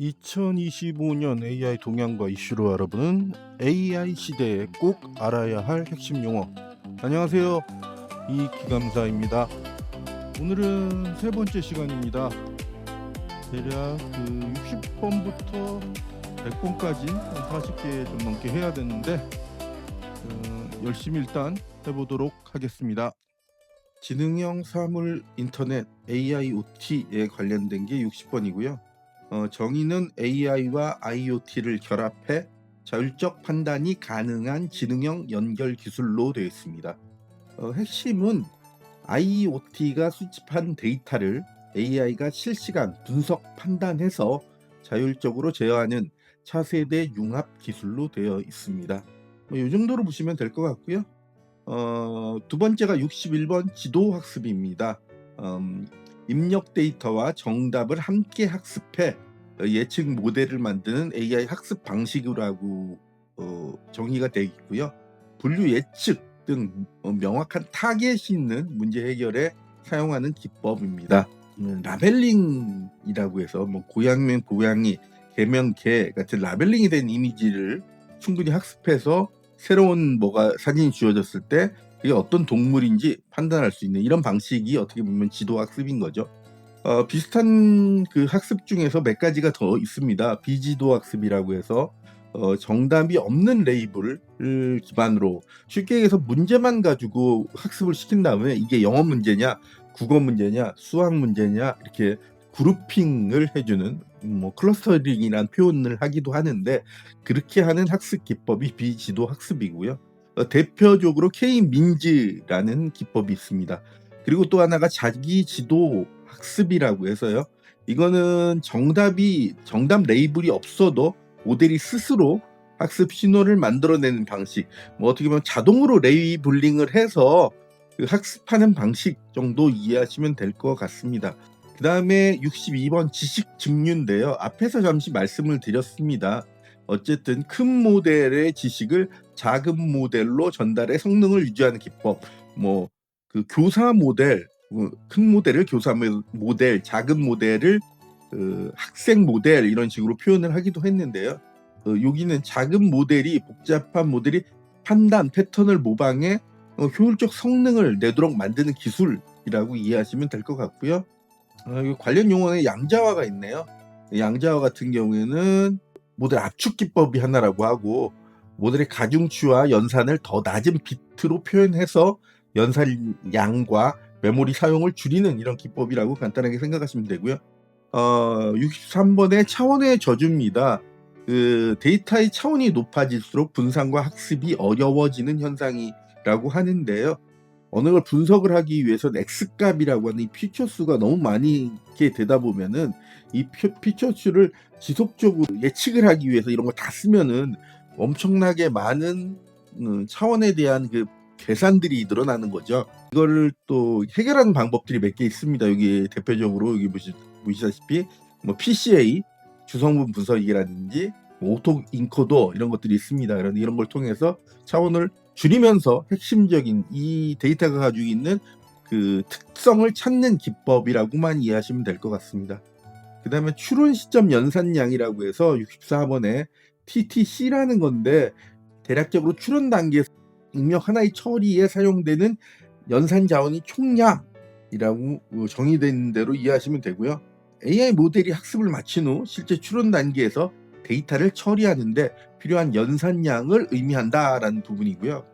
2025년 AI 동향과 이슈로 알아보는 AI 시대에 꼭 알아야 할 핵심 용어. 안녕하세요. 이기감사입니다. 오늘은 세 번째 시간입니다. 대략 60번부터 100번까지 40개 좀 넘게 해야 되는데 열심히 일단 해보도록 하겠습니다. 지능형 사물 인터넷 AIoT에 관련된 게 60번이고요. 정의는 AI와 IoT를 결합해 자율적 판단이 가능한 지능형 연결 기술로 되어 있습니다. 핵심은 IoT가 수집한 데이터를 AI가 실시간 분석 판단해서 자율적으로 제어하는 차세대 융합 기술로 되어 있습니다. 이 정도로 보시면 될 것 같고요. 두 번째가 61번 지도학습입니다. 입력 데이터와 정답을 함께 학습해 예측 모델을 만드는 AI 학습 방식이라고 정의가 되어 있고요. 분류 예측 등 명확한 타겟이 있는 문제 해결에 사용하는 기법입니다. 라벨링이라고 해서 고양이면 고양이, 개면 개 같은 라벨링이 된 이미지를 충분히 학습해서 새로운 사진이 주어졌을 때 그게 어떤 동물인지 판단할 수 있는 이런 방식이 어떻게 보면 지도학습인 거죠. 비슷한 그 학습 중에서 몇 가지가 더 있습니다. 비지도학습이라고 해서 정답이 없는 레이블을 기반으로 쉽게 얘기해서 문제만 가지고 학습을 시킨 다음에 이게 영어 문제냐, 국어 문제냐, 수학 문제냐 이렇게 그룹핑을 해주는 클러스터링이라는 표현을 하기도 하는데 그렇게 하는 학습 기법이 비지도 학습이고요. 대표적으로 K-민즈라는 기법이 있습니다. 그리고 또 하나가 자기 지도 학습이라고 해서요. 이거는 정답 레이블이 없어도 모델이 스스로 학습 신호를 만들어내는 방식, 어떻게 보면 자동으로 레이블링을 해서 그 학습하는 방식 정도 이해하시면 될 것 같습니다. 그 다음에 62번 지식 증류인데요. 앞에서 잠시 말씀을 드렸습니다. 어쨌든 큰 모델의 지식을 작은 모델로 전달해 성능을 유지하는 기법, 그 교사 모델, 큰 모델을 교사 모델, 작은 모델을 학생 모델 이런 식으로 표현을 하기도 했는데요. 여기는 작은 모델이 복잡한 모델이 판단 패턴을 모방해 효율적 성능을 내도록 만드는 기술이라고 이해하시면 될 것 같고요. 관련 용어에 양자화가 있네요. 양자화 같은 경우에는 모델 압축 기법이 하나라고 하고 모델의 가중치와 연산을 더 낮은 비트로 표현해서 연산량과 메모리 사용을 줄이는 이런 기법이라고 간단하게 생각하시면 되고요. 63번의 차원의 저주입니다. 그 데이터의 차원이 높아질수록 분산과 학습이 어려워지는 현상이라고 하는데요. 어느 걸 분석을 하기 위해서는 X값이라고 하는 이 피처수가 너무 많이 이렇게 되다 보면은 이 피처수를 지속적으로 예측을 하기 위해서 이런 거 다 쓰면은 엄청나게 많은 차원에 대한 그 계산들이 늘어나는 거죠. 이거를 또 해결하는 방법들이 몇 개 있습니다. 여기 대표적으로 여기 보시다시피 PCA 주성분 분석이라든지 오토 인코더 이런 것들이 있습니다. 그런데 이런 걸 통해서 차원을 줄이면서 핵심적인 이 데이터가 가지고 있는 그 특성을 찾는 기법이라고만 이해하시면 될 것 같습니다. 그 다음에 추론 시점 연산량이라고 해서 64번에 TTC라는 건데 대략적으로 추론 단계 입력 하나의 처리에 사용되는 연산 자원이 총량이라고 정의된 대로 이해하시면 되고요. AI 모델이 학습을 마친 후 실제 추론 단계에서 데이터를 처리하는데 필요한 연산량을 의미한다라는 부분이고요.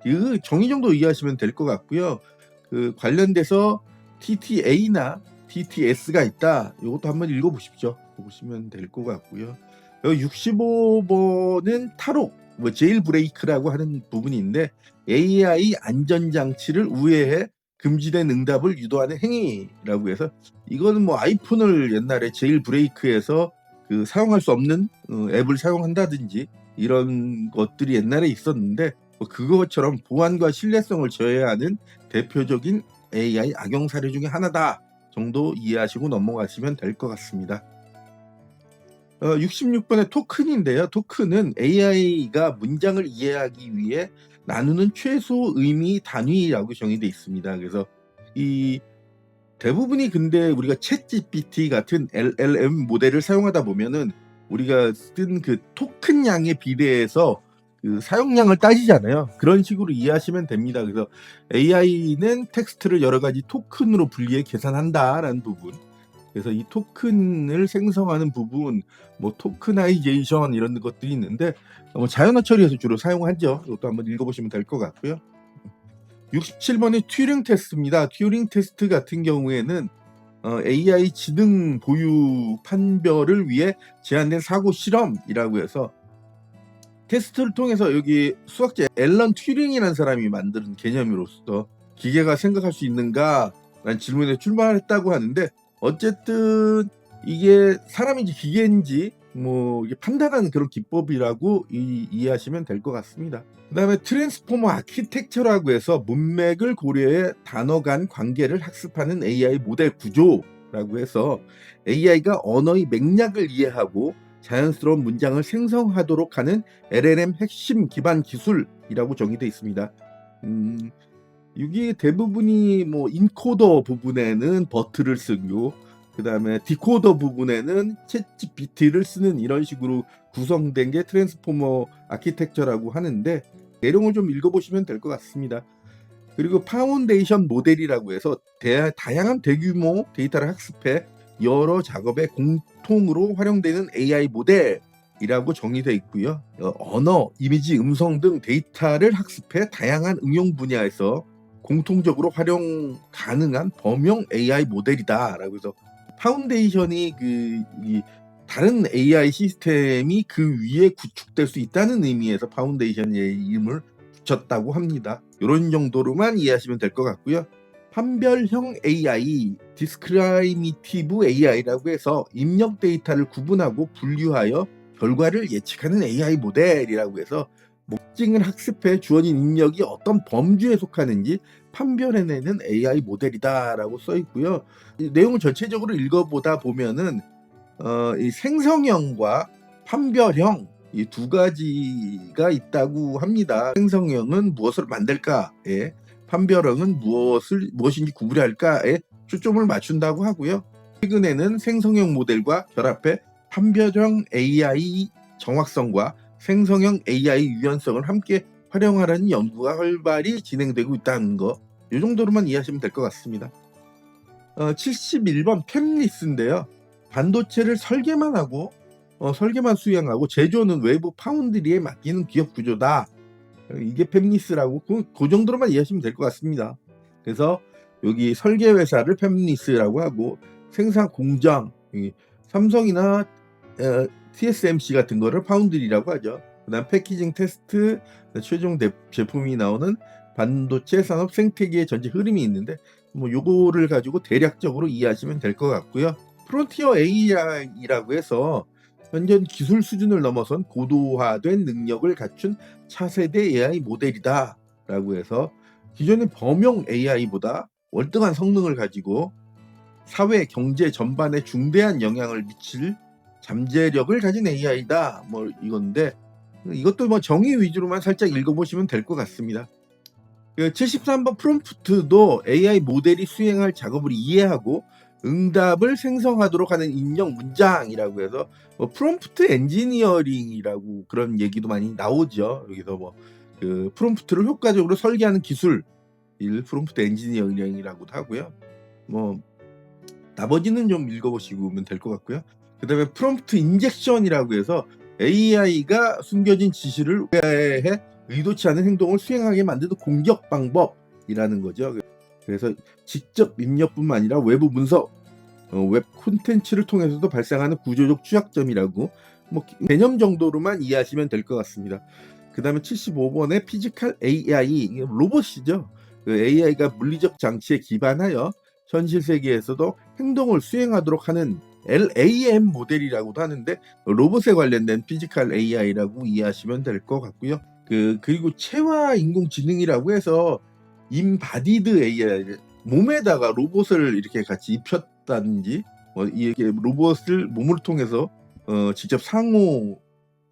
그 정의 정도 이해하시면 될 것 같고요. 그 관련돼서 TTA나 TTS가 있다. 이것도 한번 읽어보십시오. 보시면 될 것 같고요. 65번은 탈옥, 제일 브레이크라고 하는 부분인데 AI 안전장치를 우회해 금지된 응답을 유도하는 행위라고 해서 이거는 아이폰을 옛날에 제일 브레이크에서 그 사용할 수 없는 앱을 사용한다든지 이런 것들이 옛날에 있었는데 그것처럼 보안과 신뢰성을 저해하는 대표적인 AI 악용 사례 중에 하나다 정도 이해하시고 넘어가시면 될 것 같습니다. 66번의 토큰인데요. 토큰은 AI가 문장을 이해하기 위해 나누는 최소 의미 단위라고 정의되어 있습니다. 그래서 이 대부분이 근데 우리가 챗GPT 같은 LLM 모델을 사용하다 보면은 우리가 쓴 그 토큰 양에 비례해서 그 사용량을 따지잖아요. 그런 식으로 이해하시면 됩니다. 그래서 AI는 텍스트를 여러 가지 토큰으로 분리해 계산한다라는 부분. 그래서 이 토큰을 생성하는 부분, 뭐 토크나이제이션 이런 것들이 있는데 자연어 처리에서 주로 사용하죠. 이것도 한번 읽어보시면 될 것 같고요. 67번이 튜링 테스트입니다. 튜링 테스트 같은 경우에는 AI 지능 보유 판별을 위해 제한된 사고 실험이라고 해서 테스트를 통해서 여기 수학자 앨런 튜링이라는 사람이 만든 개념으로서 기계가 생각할 수 있는가라는 질문에 출발했다고 하는데 어쨌든 이게 사람인지 기계인지 뭐 이게 판단하는 그런 기법이라고 이해하시면 될 것 같습니다. 그 다음에 트랜스포머 아키텍처라고 해서 문맥을 고려해 단어 간 관계를 학습하는 AI 모델 구조라고 해서 AI가 언어의 맥락을 이해하고 자연스러운 문장을 생성하도록 하는 LLM 핵심 기반 기술이라고 정의되어 있습니다. 이게 대부분이 뭐 인코더 부분에는 버트를 쓰고 그 다음에 디코더 부분에는 챗GPT를 쓰는 이런 식으로 구성된 게 트랜스포머 아키텍처라고 하는데 내용을 좀 읽어보시면 될 것 같습니다. 그리고 파운데이션 모델이라고 해서 다양한 대규모 데이터를 학습해 여러 작업에 공통으로 활용되는 AI 모델이라고 정의되어 있고요. 언어, 이미지, 음성 등 데이터를 학습해 다양한 응용 분야에서 공통적으로 활용 가능한 범용 AI 모델이다라고 해서 파운데이션이 다른 AI 시스템이 그 위에 구축될 수 있다는 의미에서 파운데이션의 이름을 붙였다고 합니다. 이런 정도로만 이해하시면 될 것 같고요. 판별형 AI, 디스크라이미티브 AI라고 해서 입력 데이터를 구분하고 분류하여 결과를 예측하는 AI 모델이라고 해서 특징을 학습해 주어진 입력이 어떤 범주에 속하는지 판별해내는 AI 모델이다라고 써 있고요. 내용을 전체적으로 읽어보다 보면은 이 생성형과 판별형 이 두 가지가 있다고 합니다. 생성형은 무엇을 만들까에, 판별형은 무엇인지 구분할까에 초점을 맞춘다고 하고요. 최근에는 생성형 모델과 결합해 판별형 AI 정확성과 생성형 AI 유연성을 함께 활용하라는 연구가 활발히 진행되고 있다는 거, 이 정도로만 이해하시면 될 것 같습니다. 71번 팹리스인데요. 반도체를 설계만 하고 설계만 수행하고 제조는 외부 파운드리에 맡기는 기업 구조다. 이게 팹리스라고 그 정도로만 이해하시면 될 것 같습니다. 그래서 여기 설계 회사를 팹리스라고 하고 생산 공장, 삼성이나 TSMC 같은 거를 파운드리라고 하죠. 그다음 패키징 테스트, 최종 제품이 나오는 반도체 산업 생태계의 전체 흐름이 있는데 뭐 요거를 가지고 대략적으로 이해하시면 될 것 같고요. 프론티어 AI라고 해서 현재 기술 수준을 넘어선 고도화된 능력을 갖춘 차세대 AI 모델이다 라고 해서 기존의 범용 AI보다 월등한 성능을 가지고 사회, 경제 전반에 중대한 영향을 미칠 잠재력을 가진 AI다 뭐 이건데, 이것도 뭐 정의 위주로만 살짝 읽어보시면 될 것 같습니다. 73번 프롬프트도 AI 모델이 수행할 작업을 이해하고 응답을 생성하도록 하는 입력 문장이라고 해서 프롬프트 엔지니어링이라고 그런 얘기도 많이 나오죠. 여기서 그 프롬프트를 효과적으로 설계하는 기술, 프롬프트 엔지니어링이라고도 하고요. 나머지는 좀 읽어보시면 될 것 같고요. 그 다음에 프롬프트 인젝션이라고 해서 AI가 숨겨진 지시를 오해해 의도치 않은 행동을 수행하게 만드는 공격 방법이라는 거죠. 그래서 직접 입력뿐만 아니라 외부 문서, 웹 콘텐츠를 통해서도 발생하는 구조적 취약점이라고 개념 정도로만 이해하시면 될 것 같습니다. 그 다음에 75번의 피지컬 AI, 로봇이죠. AI가 물리적 장치에 기반하여 현실 세계에서도 행동을 수행하도록 하는 LAM 모델이라고도 하는데 로봇에 관련된 피지컬 AI라고 이해하시면 될 것 같고요. 그리고 체화 인공지능이라고 해서 인바디드 AI, 몸에다가 로봇을 이렇게 같이 입혔다든지 이렇게 로봇을 몸을 통해서 직접 상호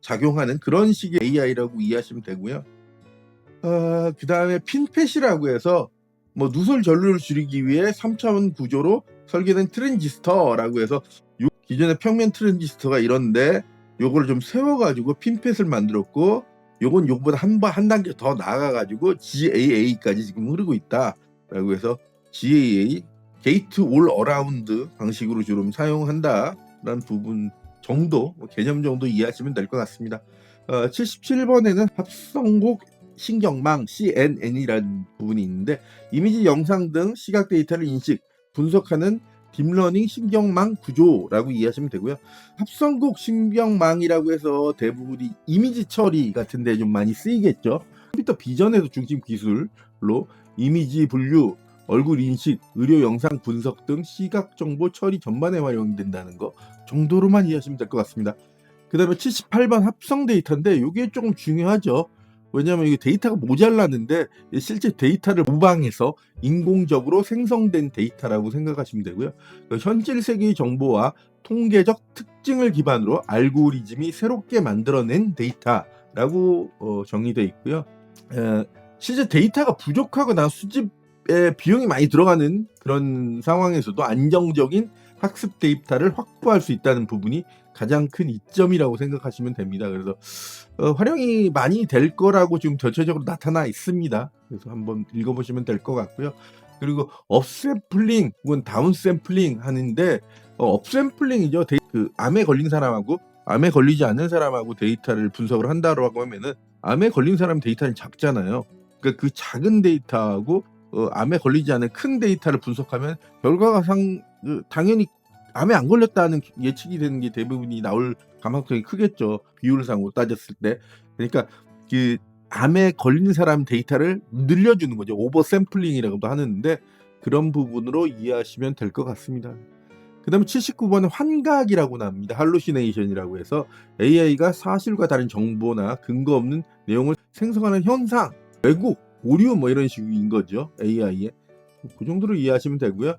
작용하는 그런 식의 AI라고 이해하시면 되고요. 그 다음에 핀펫이라고 해서 뭐 누설 전류를 줄이기 위해 3차원 구조로 설계된 트랜지스터라고 해서 기존의 평면 트랜지스터가 이런데 요거를 좀 세워가지고 핀팻을 만들었고, 요건 요거보다 한 단계 더 나아가가지고 GAA까지 지금 흐르고 있다라고 해서 GAA 게이트 올 어라운드 방식으로 주로 사용한다라는 부분 정도, 개념 정도 이해하시면 될 것 같습니다. 77번에는 합성곡 신경망 CNN이라는 부분이 있는데, 이미지, 영상 등 시각 데이터를 인식, 분석하는 딥러닝 신경망 구조라고 이해하시면 되고요. 합성곡 신경망이라고 해서 대부분이 이미지 처리 같은 데 좀 많이 쓰이겠죠. 컴퓨터 비전에서 중심 기술로 이미지 분류, 얼굴 인식, 의료 영상 분석 등 시각 정보 처리 전반에 활용된다는 거 정도로만 이해하시면 될 것 같습니다. 그 다음에 78번 합성 데이터인데 이게 조금 중요하죠. 왜냐하면 이게 데이터가 모자랐는데 실제 데이터를 모방해서 인공적으로 생성된 데이터라고 생각하시면 되고요. 현실 세계의 정보와 통계적 특징을 기반으로 알고리즘이 새롭게 만들어낸 데이터라고 정의되어 있고요. 실제 데이터가 부족하거나 수집에 비용이 많이 들어가는 그런 상황에서도 안정적인 학습 데이터를 확보할 수 있다는 부분이 가장 큰 이점이라고 생각하시면 됩니다. 그래서 활용이 많이 될 거라고 지금 전체적으로 나타나 있습니다. 그래서 한번 읽어보시면 될 것 같고요. 그리고 업샘플링 혹은 다운샘플링 하는데, 업샘플링이죠. 그 암에 걸린 사람하고 암에 걸리지 않는 사람하고 데이터를 분석을 한다라고 하면은, 암에 걸린 사람 데이터는 작잖아요. 그러니까 그 작은 데이터하고 암에 걸리지 않은 큰 데이터를 분석하면 결과가 당연히 암에 안 걸렸다는 예측이 되는 게 대부분이 나올 가능성이 크겠죠. 비율상으로 따졌을 때. 그러니까 그 암에 걸린 사람 데이터를 늘려주는 거죠. 오버 샘플링이라고도 하는데, 그런 부분으로 이해하시면 될 것 같습니다. 그 다음에 79번은 환각이라고 나옵니다. 할루시네이션이라고 해서 AI가 사실과 다른 정보나 근거 없는 내용을 생성하는 현상, 왜곡, 오류 뭐 이런 식인 거죠. AI에. 그 정도로 이해하시면 되고요.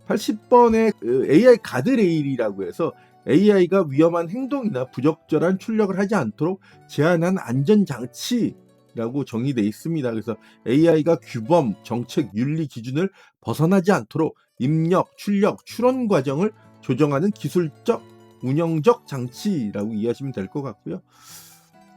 80번에 AI 가드레일이라고 해서 AI가 위험한 행동이나 부적절한 출력을 하지 않도록 제한한 안전장치라고 정의되어 있습니다. 그래서 AI가 규범, 정책, 윤리 기준을 벗어나지 않도록 입력, 출력, 출원 과정을 조정하는 기술적, 운영적 장치라고 이해하시면 될 것 같고요.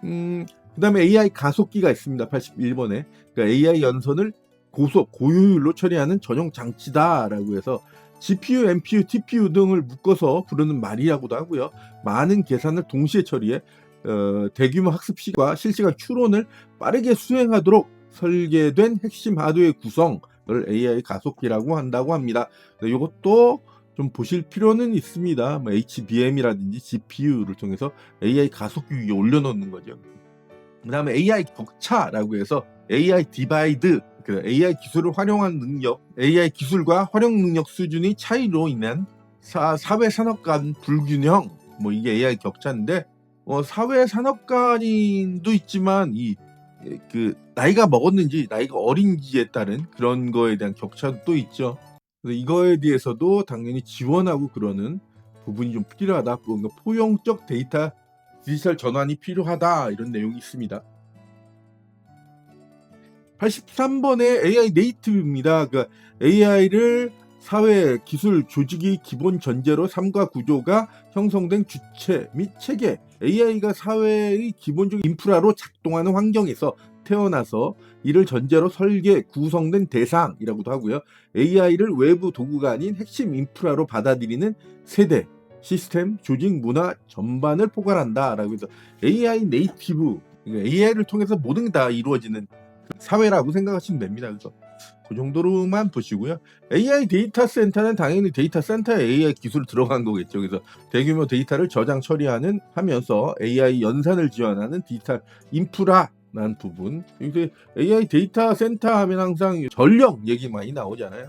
그 다음에 AI 가속기가 있습니다. 81번에. 그러니까 AI 연선을 고효율로 처리하는 전용 장치다라고 해서 GPU, NPU, TPU 등을 묶어서 부르는 말이라고도 하고요. 많은 계산을 동시에 처리해 대규모 학습 시간과 실시간 추론을 빠르게 수행하도록 설계된 핵심 하드웨어 구성을 AI 가속기라고 한다고 합니다. 이것도 좀 보실 필요는 있습니다. 뭐 HBM이라든지 GPU를 통해서 AI 가속기 위에 올려놓는 거죠. 그 다음에 AI 격차라고 해서 AI 디바이드, AI 기술을 활용한 능력, AI 기술과 활용 능력 수준의 차이로 인한 사회 산업 간 불균형, 뭐 이게 AI 격차인데, 사회 산업 간도 있지만 그 나이가 먹었는지 나이가 어린지에 따른 그런 거에 대한 격차도 또 있죠. 그래서 이거에 대해서도 당연히 지원하고 그러는 부분이 좀 필요하다. 뭔가 포용적 데이터 디지털 전환이 필요하다, 이런 내용이 있습니다. 83번에 AI 네이티브입니다. 그러니까 AI를 사회, 기술, 조직의 기본 전제로 삶과 구조가 형성된 주체 및 체계, AI가 사회의 기본적 인프라로 작동하는 환경에서 태어나서 이를 전제로 설계, 구성된 대상이라고도 하고요. AI를 외부 도구가 아닌 핵심 인프라로 받아들이는 세대, 시스템, 조직, 문화 전반을 포괄한다라고 해서 AI 네이티브, 그러니까 AI를 통해서 모든 게 다 이루어지는 사회라고 생각하시면 됩니다. 그래서 그 정도로만 보시고요. AI 데이터 센터는 당연히 데이터 센터에 AI 기술이 들어간 거겠죠. 그래서 대규모 데이터를 저장 처리하는 하면서 AI 연산을 지원하는 디지털 인프라라는 부분. 이제 AI 데이터 센터 하면 항상 전력 얘기 많이 나오잖아요.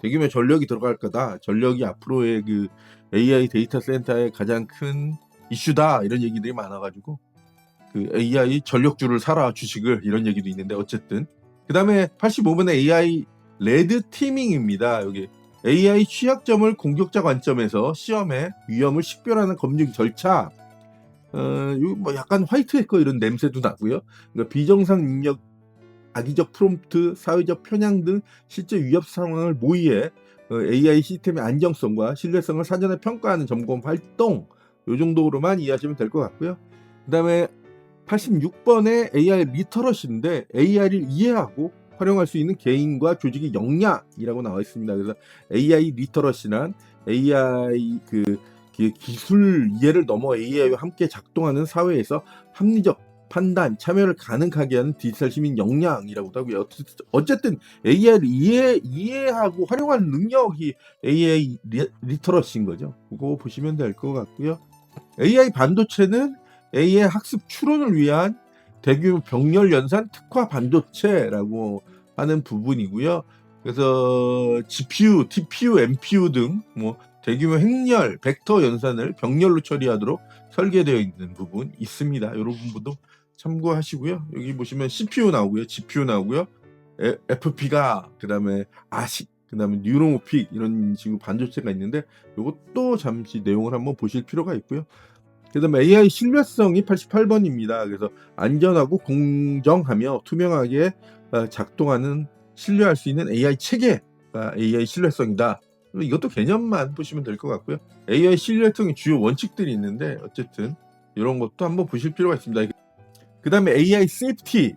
대규모 전력이 들어갈 거다. 전력이 앞으로의 그 AI 데이터 센터의 가장 큰 이슈다, 이런 얘기들이 많아가지고 그 AI 전력줄을 사라, 주식을, 이런 얘기도 있는데, 어쨌든 그 다음에 85번에 AI 레드 티밍입니다. 여기 AI 취약점을 공격자 관점에서 시험의 위험을 식별하는 검증 절차. 뭐 약간 화이트 해커 이런 냄새도 나고요. 그러니까 비정상 입력 악의적 프롬프트, 사회적 편향 등 실제 위협 상황을 모의해 AI 시스템의 안정성과 신뢰성을 사전에 평가하는 점검 활동, 요 정도로만 이해하시면 될 것 같고요. 그 다음에 86번의 AI 리터러시인데 AI를 이해하고 활용할 수 있는 개인과 조직의 역량이라고 나와 있습니다. 그래서 AI 리터러시란 AI 기술 이해를 넘어 AI와 함께 작동하는 사회에서 합리적 판단, 참여를 가능하게 하는 디지털 시민 역량이라고도 하고요. 어쨌든 AI를 이해하고 활용하는 능력이 AI 리터러시인 거죠. 그거 보시면 될 것 같고요. AI 반도체는 AI 학습 추론을 위한 대규모 병렬 연산 특화 반도체라고 하는 부분이고요. 그래서 GPU, TPU, NPU 등 대규모 행렬, 벡터 연산을 병렬로 처리하도록 설계되어 있는 부분 있습니다. 이런 부분도 참고하시고요. 여기 보시면 CPU 나오고요, GPU 나오고요, FP가 그다음에 ASIC, 그다음에 뉴로모픽 이런 식으로 반도체가 있는데 이것도 잠시 내용을 한번 보실 필요가 있고요. 그다음에 AI 신뢰성이 88번입니다. 그래서 안전하고 공정하며 투명하게 작동하는 신뢰할 수 있는 AI 체계가 AI 신뢰성이다. 이것도 개념만 보시면 될 것 같고요. AI 신뢰성의 주요 원칙들이 있는데 어쨌든 이런 것도 한번 보실 필요가 있습니다. 그 다음에 AI 세이프티,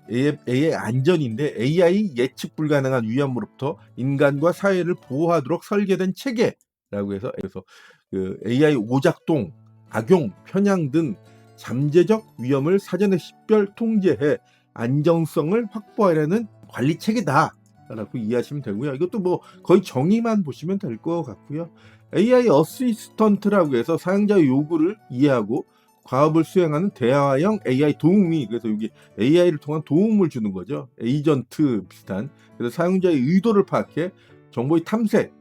AI 안전인데 AI 예측 불가능한 위험으로부터 인간과 사회를 보호하도록 설계된 체계라고 해서 그 AI 오작동, 악용, 편향 등 잠재적 위험을 사전에 식별 통제해 안정성을 확보하려는 관리 체계다 라고 이해하시면 되고요. 이것도 거의 정의만 보시면 될 것 같고요. AI 어시스턴트라고 해서 사용자의 요구를 이해하고 과업을 수행하는 대화형 AI 도우미, 그래서 여기 AI를 통한 도움을 주는 거죠. 에이전트 비슷한. 그래서 사용자의 의도를 파악해 정보의 탐색,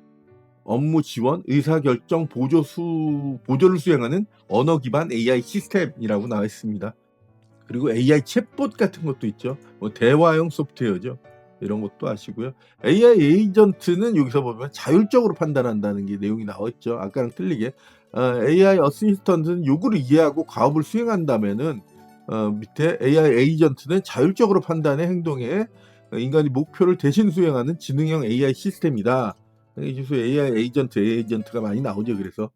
업무 지원, 의사결정, 보조를 수행하는 언어 기반 AI 시스템이라고 나와 있습니다. 그리고 AI 챗봇 같은 것도 있죠. 대화형 소프트웨어죠. 이런 것도 아시고요. AI 에이전트는 여기서 보면 자율적으로 판단한다는 게 내용이 나와 있죠. 아까랑 틀리게. AI 어시스턴트는 요구를 이해하고 과업을 수행한다면은 밑에 AI 에이전트는 자율적으로 판단해 행동해 인간이 목표를 대신 수행하는 지능형 AI 시스템이다. 그래서 AI 에이전트가 많이 나오죠. 그래서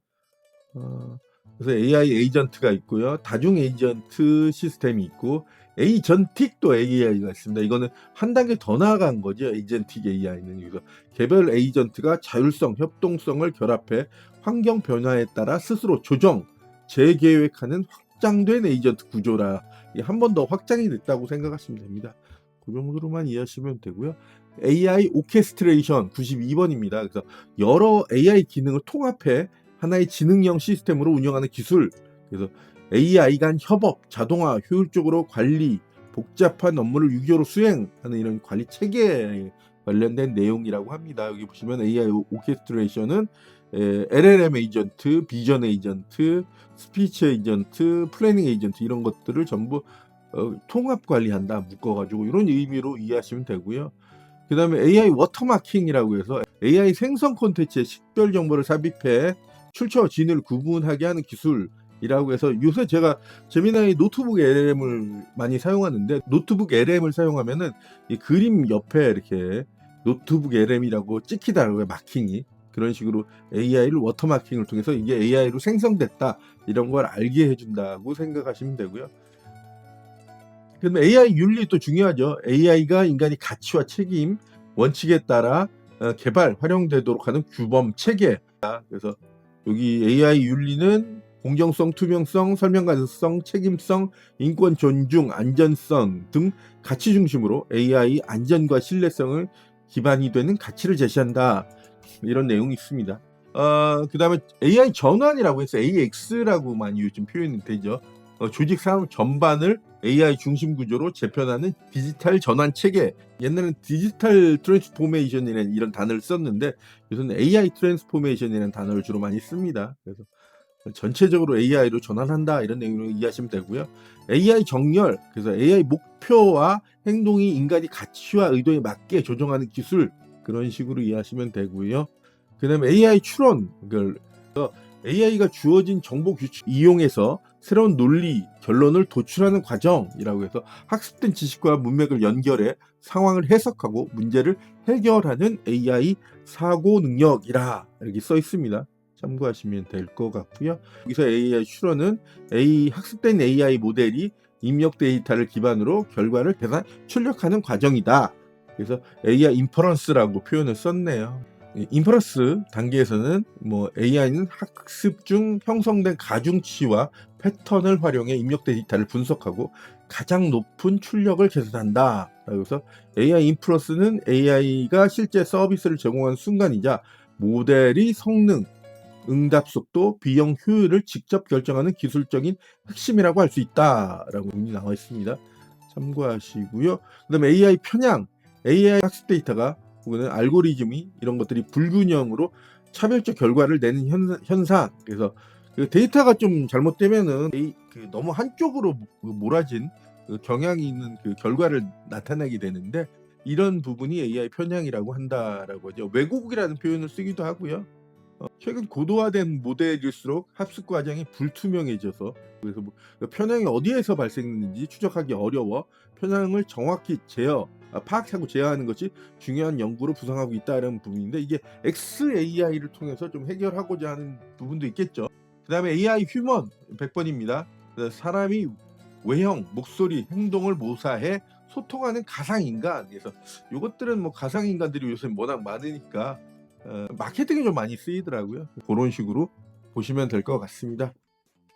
AI 에이전트가 있고요. 다중 에이전트 시스템이 있고 에이전틱도 AI가 있습니다. 이거는 한 단계 더 나아간 거죠. 에이전틱 AI는. 그래서 개별 에이전트가 자율성, 협동성을 결합해 환경 변화에 따라 스스로 조정, 재계획하는 확장된 에이전트 구조라. 한 번 더 확장이 됐다고 생각하시면 됩니다. 그 정도로만 이해하시면 되고요. AI 오케스트레이션 92번입니다. 그래서 여러 AI 기능을 통합해 하나의 지능형 시스템으로 운영하는 기술. 그래서 AI 간 협업, 자동화, 효율적으로 관리, 복잡한 업무를 유교로 수행하는 이런 관리 체계에 관련된 내용이라고 합니다. 여기 보시면 AI 오케스트레이션은 LLM 에이전트, 비전 에이전트, 스피치 에이전트, 플래닝 에이전트 이런 것들을 전부 통합 관리한다, 묶어가지고 이런 의미로 이해하시면 되고요. 그 다음에 AI 워터마킹이라고 해서 AI 생성 콘텐츠에 식별 정보를 삽입해 출처와 진을 구분하게 하는 기술이라고 해서 요새 제가 제미나이 노트북 LM을 많이 사용하는데 노트북 LM을 사용하면은 이 그림 옆에 이렇게 노트북 LM이라고 찍히더라고요. 마킹이. 그런 식으로 AI를 워터마킹을 통해서 이게 AI로 생성됐다 이런 걸 알게 해준다고 생각하시면 되고요. 그다음에 AI 윤리도 중요하죠. AI가 인간의 가치와 책임, 원칙에 따라 개발, 활용되도록 하는 규범 체계. 그래서 여기 AI 윤리는 공정성, 투명성, 설명 가능성, 책임성, 인권 존중, 안전성 등 가치 중심으로 AI 안전과 신뢰성을 기반이 되는 가치를 제시한다. 이런 내용이 있습니다. 그 다음에 AI 전환이라고 해서 AX라고만 요즘 표현이 되죠. 조직 산업 전반을 AI 중심 구조로 재편하는 디지털 전환 체계. 옛날에는 디지털 트랜스포메이션이라는 이런 단어를 썼는데 요새는 AI 트랜스포메이션이라는 단어를 주로 많이 씁니다. 그래서 전체적으로 AI로 전환한다 이런 내용으로 이해하시면 되고요. AI 정렬, 그래서 AI 목표와 행동이 인간이 가치와 의도에 맞게 조정하는 기술, 그런 식으로 이해하시면 되고요. 그 다음에 AI 추론, AI가 주어진 정보 규칙 이용해서 새로운 논리, 결론을 도출하는 과정이라고 해서 학습된 지식과 문맥을 연결해 상황을 해석하고 문제를 해결하는 AI 사고 능력이라 이렇게 써 있습니다. 참고하시면 될 것 같고요. 여기서 AI 추론은 학습된 AI 모델이 입력 데이터를 기반으로 결과를 계산, 출력하는 과정이다. 그래서 AI 인퍼런스라고 표현을 썼네요. 인퍼런스 단계에서는 AI는 학습 중 형성된 가중치와 패턴을 활용해 입력 데이터를 분석하고 가장 높은 출력을 계산한다. 그래서 AI 인퍼런스는 AI가 실제 서비스를 제공하는 순간이자 모델의 성능, 응답 속도, 비용 효율을 직접 결정하는 기술적인 핵심이라고 할 수 있다라고 나와 있습니다. 참고하시고요. 그다음에 AI 편향, AI 학습 데이터가 혹은 알고리즘이 이런 것들이 불균형으로 차별적 결과를 내는 현상. 그래서 그 데이터가 좀 잘못되면은 너무 한쪽으로 몰아진 경향이 있는 그 결과를 나타내게 되는데, 이런 부분이 AI 편향이라고 한다라고 하죠. 왜곡이라는 표현을 쓰기도 하고요. 최근 고도화된 모델일수록 학습 과정이 불투명해져서, 그래서 편향이 어디에서 발생했는지 추적하기 어려워 편향을 정확히 파악하고 제어하는 것이 중요한 연구로 부상하고 있다는 부분인데, 이게 XAI를 통해서 좀 해결하고자 하는 부분도 있겠죠. 그 다음에 AI 휴먼 100번입니다. 사람이 외형, 목소리, 행동을 모사해 소통하는 가상인간. 그래서 이것들은 가상인간들이 요새 워낙 많으니까 마케팅에 좀 많이 쓰이더라고요. 그런 식으로 보시면 될 것 같습니다.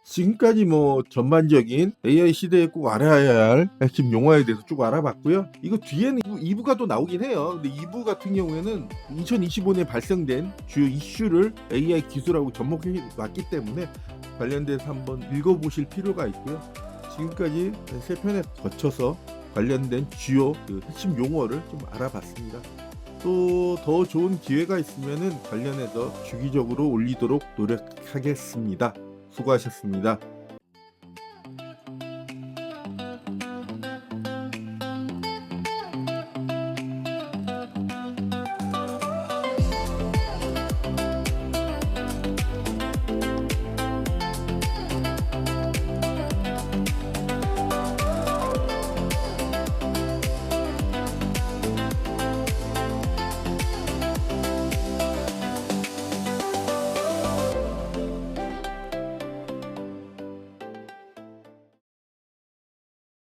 지금까지 전반적인 AI 시대에 꼭 알아야 할 핵심 용어에 대해서 쭉 알아봤고요. 이거 뒤에는 2부가 또 나오긴 해요. 근데 2부 같은 경우에는 2025년에 발생된 주요 이슈를 AI 기술하고 접목해 왔기 때문에 관련돼서 한번 읽어보실 필요가 있고요. 지금까지 3편에 거쳐서 관련된 주요 핵심 용어를 좀 알아봤습니다. 또 더 좋은 기회가 있으면 관련해서 주기적으로 올리도록 노력하겠습니다. 수고하셨습니다.